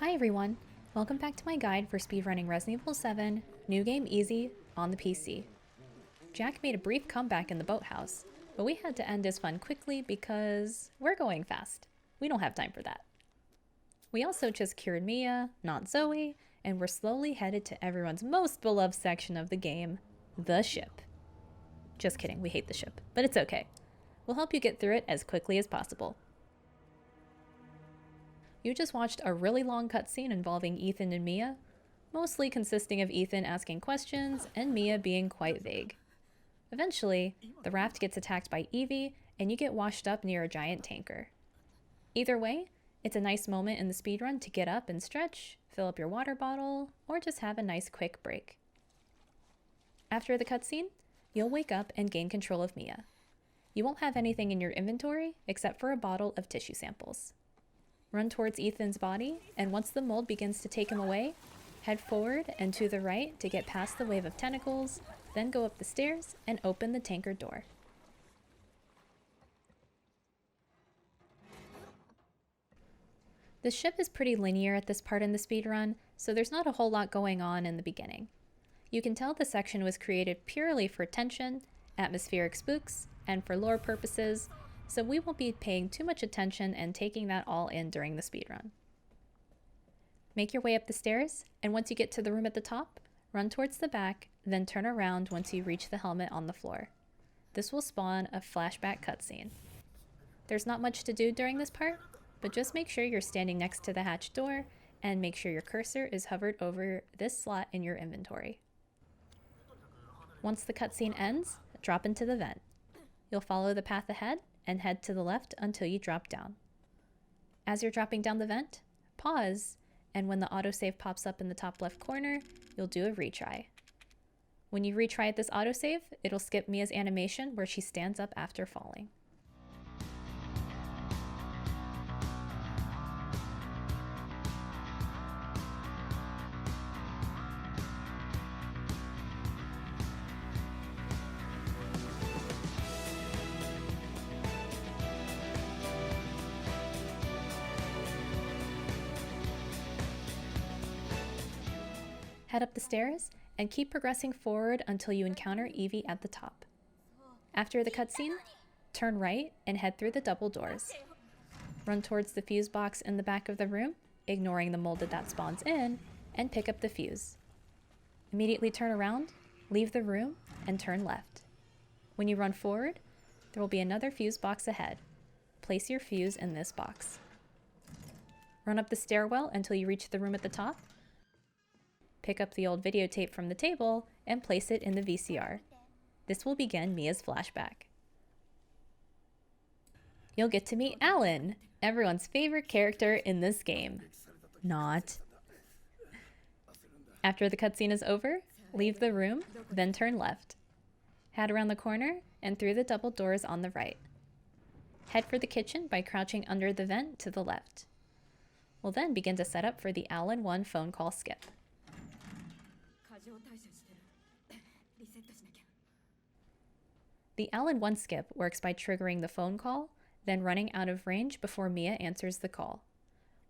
Hi everyone, welcome back to my guide for speedrunning Resident Evil 7, New Game Easy, on the PC. Jack made a brief comeback in the boathouse, but we had to end his fun quickly because we're going fast. We don't have time for that. We also just cured Mia, not Zoe, and we're slowly headed to everyone's most beloved section of the game, the ship. Just kidding, we hate the ship, but it's okay. We'll help you get through it as quickly as possible. You just watched a really long cutscene involving Ethan and Mia, mostly consisting of Ethan asking questions and Mia being quite vague. Eventually, the raft gets attacked by Evie and you get washed up near a giant tanker. Either way, it's a nice moment in the speedrun to get up and stretch, fill up your water bottle, or just have a nice quick break. After the cutscene, you'll wake up and gain control of Mia. You won't have anything in your inventory except for a bottle of tissue samples. Run towards Ethan's body, and once the mold begins to take him away, head forward and to the right to get past the wave of tentacles, then go up the stairs and open the tanker door. The ship is pretty linear at this part in the speedrun, so there's not a whole lot going on in the beginning. You can tell the section was created purely for tension, atmospheric spooks, and for lore purposes, so we won't be paying too much attention and taking that all in during the speedrun. Make your way up the stairs, and once you get to the room at the top, run towards the back, then turn around once you reach the helmet on the floor. This will spawn a flashback cutscene. There's not much to do during this part, but just make sure you're standing next to the hatch door and make sure your cursor is hovered over this slot in your inventory. Once the cutscene ends, drop into the vent. You'll follow the path ahead and head to the left until you drop down. As you're dropping down the vent, pause, and when the autosave pops up in the top left corner, you'll do a retry. When you retry at this autosave, it'll skip Mia's animation where she stands up after falling. Head up the stairs and keep progressing forward until you encounter Evie at the top. After the cutscene, turn right and head through the double doors. Run towards the fuse box in the back of the room, ignoring the molded that spawns in, and pick up the fuse. Immediately turn around, leave the room, and turn left. When you run forward, there will be another fuse box ahead. Place your fuse in this box. Run up the stairwell until you reach the room at the top. Pick up the old videotape from the table and place it in the VCR. This will begin Mia's flashback. You'll get to meet Alan, everyone's favorite character in this game. Not. After the cutscene is over, leave the room, then turn left. Head around the corner and through the double doors on the right. Head for the kitchen by crouching under the vent to the left. We'll then begin to set up for the Alan 1 phone call skip. The Alan 1 skip works by triggering the phone call, then running out of range before Mia answers the call.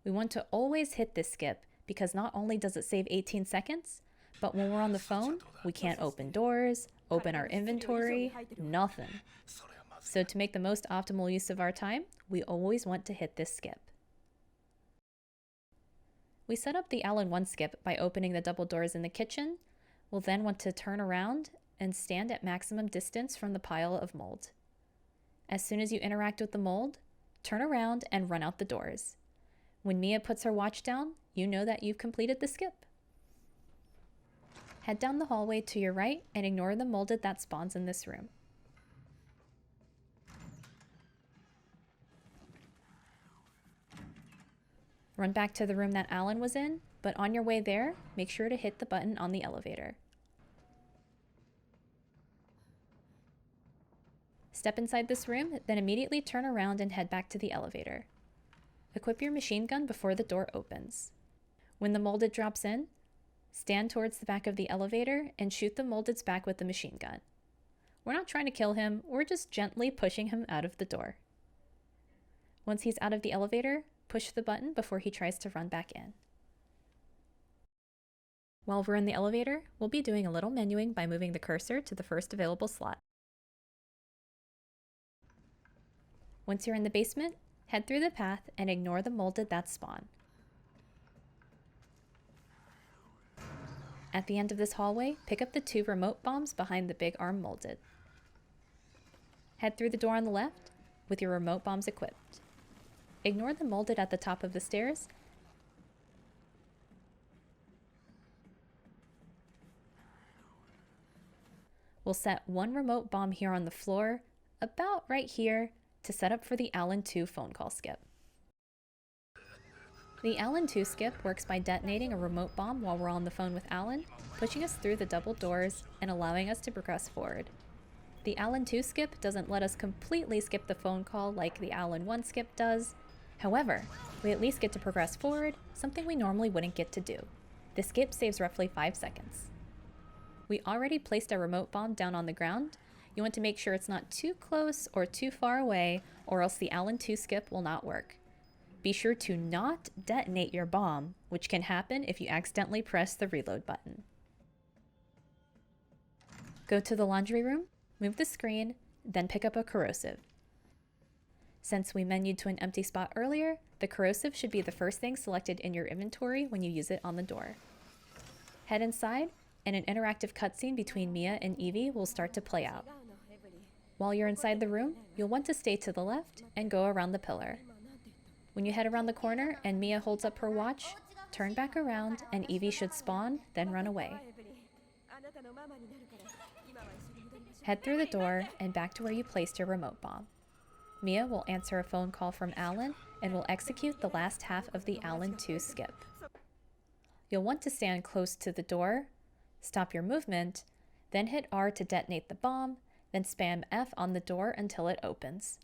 We want to always hit this skip because not only does it save 18 seconds, but when we're on the phone, we can't open doors, open our inventory, nothing. So to make the most optimal use of our time, we always want to hit this skip. We set up the Alan 1 skip by opening the double doors in the kitchen. We'll then want to turn around and stand at maximum distance from the pile of mold. As soon as you interact with the mold, turn around and run out the doors. When Mia puts her watch down, you know that you've completed the skip. Head down the hallway to your right and ignore the molded that spawns in this room. Run back to the room that Alan was in, but on your way there, make sure to hit the button on the elevator. Step inside this room, then immediately turn around and head back to the elevator. Equip your machine gun before the door opens. When the molded drops in, stand towards the back of the elevator and shoot the molded's back with the machine gun. We're not trying to kill him, we're just gently pushing him out of the door. Once he's out of the elevator, push the button before he tries to run back in. While we're in the elevator, we'll be doing a little menuing by moving the cursor to the first available slot. Once you're in the basement, head through the path and ignore the molded that spawn. At the end of this hallway, pick up the 2 remote bombs behind the big arm molded. Head through the door on the left with your remote bombs equipped. Ignore the molded at the top of the stairs. We'll set 1 remote bomb here on the floor, about right here, to set up for the Alan 2 phone call skip. The Alan 2 skip works by detonating a remote bomb while we're on the phone with Alan, pushing us through the double doors and allowing us to progress forward. The Alan 2 skip doesn't let us completely skip the phone call like the Alan 1 skip does. However, we at least get to progress forward, something we normally wouldn't get to do. The skip saves roughly 5 seconds. We already placed a remote bomb down on the ground. You want to make sure it's not too close or too far away, or else the Alan 2 skip will not work. Be sure to not detonate your bomb, which can happen if you accidentally press the reload button. Go to the laundry room, move the screen, then pick up a corrosive. Since we menued to an empty spot earlier, the corrosive should be the first thing selected in your inventory when you use it on the door. Head inside, and an interactive cutscene between Mia and Evie will start to play out. While you're inside the room, you'll want to stay to the left and go around the pillar. When you head around the corner and Mia holds up her watch, turn back around and Evie should spawn, then run away. Head through the door and back to where you placed your remote bomb. Mia will answer a phone call from Alan and will execute the last half of the Alan 2 skip. You'll want to stand close to the door, stop your movement, then hit R to detonate the bomb, then spam F on the door until it opens.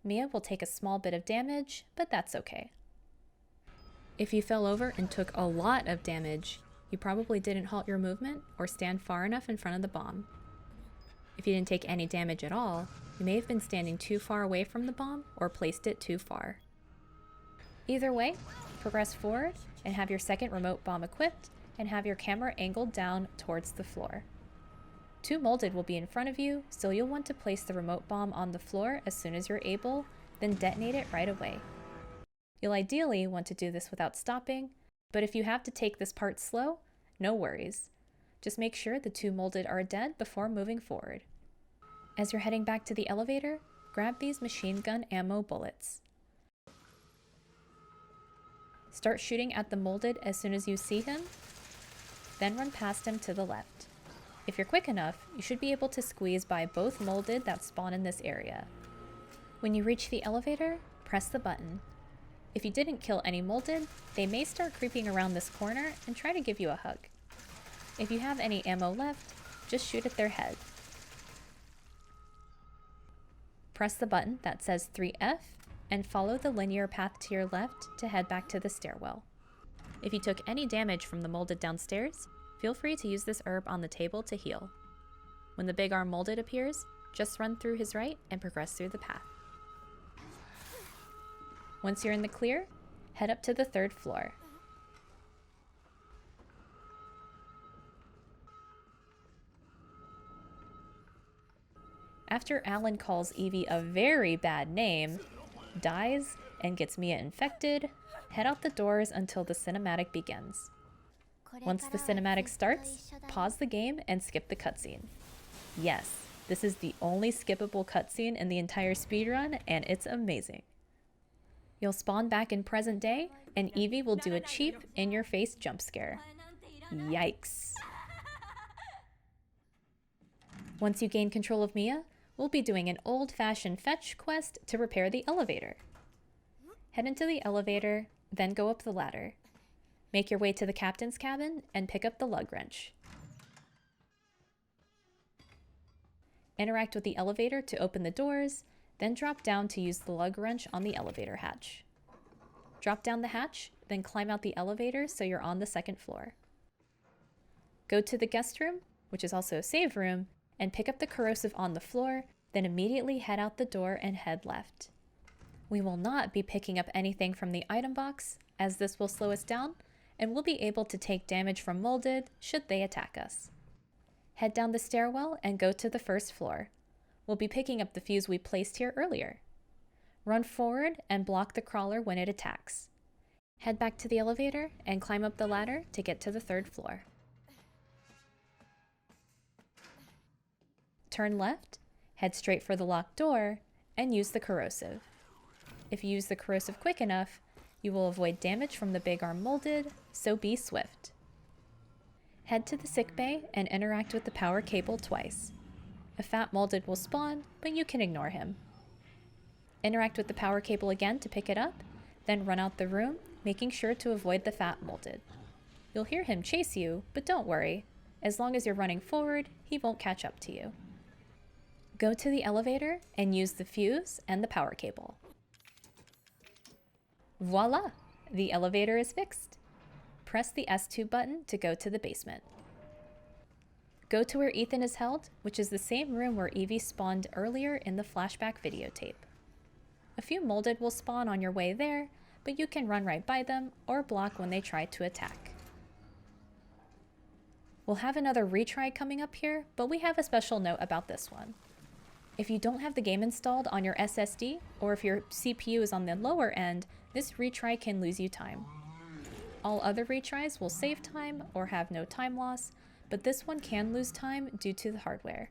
Mia will take a small bit of damage, but that's okay. If you fell over and took a lot of damage, you probably didn't halt your movement or stand far enough in front of the bomb. If you didn't take any damage at all, you may have been standing too far away from the bomb or placed it too far. Either way, progress forward and have your second remote bomb equipped and have your camera angled down towards the floor. 2 molded will be in front of you, so you'll want to place the remote bomb on the floor as soon as you're able, then detonate it right away. You'll ideally want to do this without stopping, but if you have to take this part slow, no worries. Just make sure the 2 molded are dead before moving forward. As you're heading back to the elevator, grab these machine gun ammo bullets. Start shooting at the molded as soon as you see him, then run past him to the left. If you're quick enough, you should be able to squeeze by both molded that spawn in this area. When you reach the elevator, press the button. If you didn't kill any molded, they may start creeping around this corner and try to give you a hug. If you have any ammo left, just shoot at their head. Press the button that says 3F and follow the linear path to your left to head back to the stairwell. If you took any damage from the molded downstairs, feel free to use this herb on the table to heal. When the big arm molded appears, just run through his right and progress through the path. Once you're in the clear, head up to the 3rd floor. After Alan calls Evie a very bad name, dies, and gets Mia infected, head out the doors until the cinematic begins. Once the cinematic starts, pause the game and skip the cutscene. Yes, this is the only skippable cutscene in the entire speedrun, and it's amazing. You'll spawn back in present day, and Evie will do a cheap, in-your-face jump scare. Yikes. Once you gain control of Mia, we'll be doing an old-fashioned fetch quest to repair the elevator. Head into the elevator, then go up the ladder. Make your way to the captain's cabin and pick up the lug wrench. Interact with the elevator to open the doors, then drop down to use the lug wrench on the elevator hatch. Drop down the hatch, then climb out the elevator so you're on the 2nd floor. Go to the guest room, which is also a save room, and pick up the corrosive on the floor, then immediately head out the door and head left. We will not be picking up anything from the item box, as this will slow us down, and we'll be able to take damage from molded should they attack us. Head down the stairwell and go to the first floor. We'll be picking up the fuse we placed here earlier. Run forward and block the crawler when it attacks. Head back to the elevator and climb up the ladder to get to the third floor. Turn left, head straight for the locked door, and use the corrosive. If you use the corrosive quick enough, you will avoid damage from the big arm molded, so be swift. Head to the sickbay and interact with the power cable twice. A fat molded will spawn, but you can ignore him. Interact with the power cable again to pick it up, then run out the room, making sure to avoid the fat molded. You'll hear him chase you, but don't worry. As long as you're running forward, he won't catch up to you. Go to the elevator and use the fuse and the power cable. Voila! The elevator is fixed. Press the S2 button to go to the basement. Go to where Ethan is held, which is the same room where Evie spawned earlier in the flashback videotape. A few molded will spawn on your way there, but you can run right by them or block when they try to attack. We'll have another retry coming up here, but we have a special note about this one. If you don't have the game installed on your SSD, or if your CPU is on the lower end, this retry can lose you time. All other retries will save time or have no time loss, but this one can lose time due to the hardware.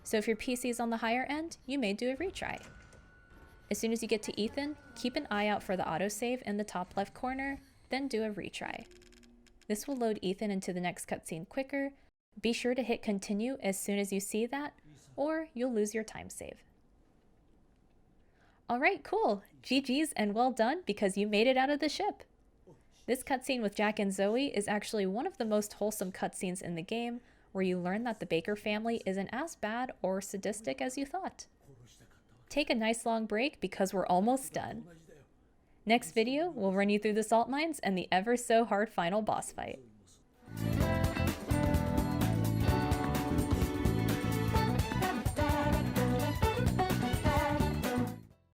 So if your PC is on the higher end, you may do a retry. As soon as you get to Ethan, keep an eye out for the autosave in the top left corner, then do a retry. This will load Ethan into the next cutscene quicker. Be sure to hit continue as soon as you see that, or you'll lose your time save. Alright, cool! GG's and well done because you made it out of the ship! This cutscene with Jack and Zoe is actually one of the most wholesome cutscenes in the game, where you learn that the Baker family isn't as bad or sadistic as you thought. Take a nice long break because we're almost done. Next video, we'll run you through the salt mines and the ever so hard final boss fight.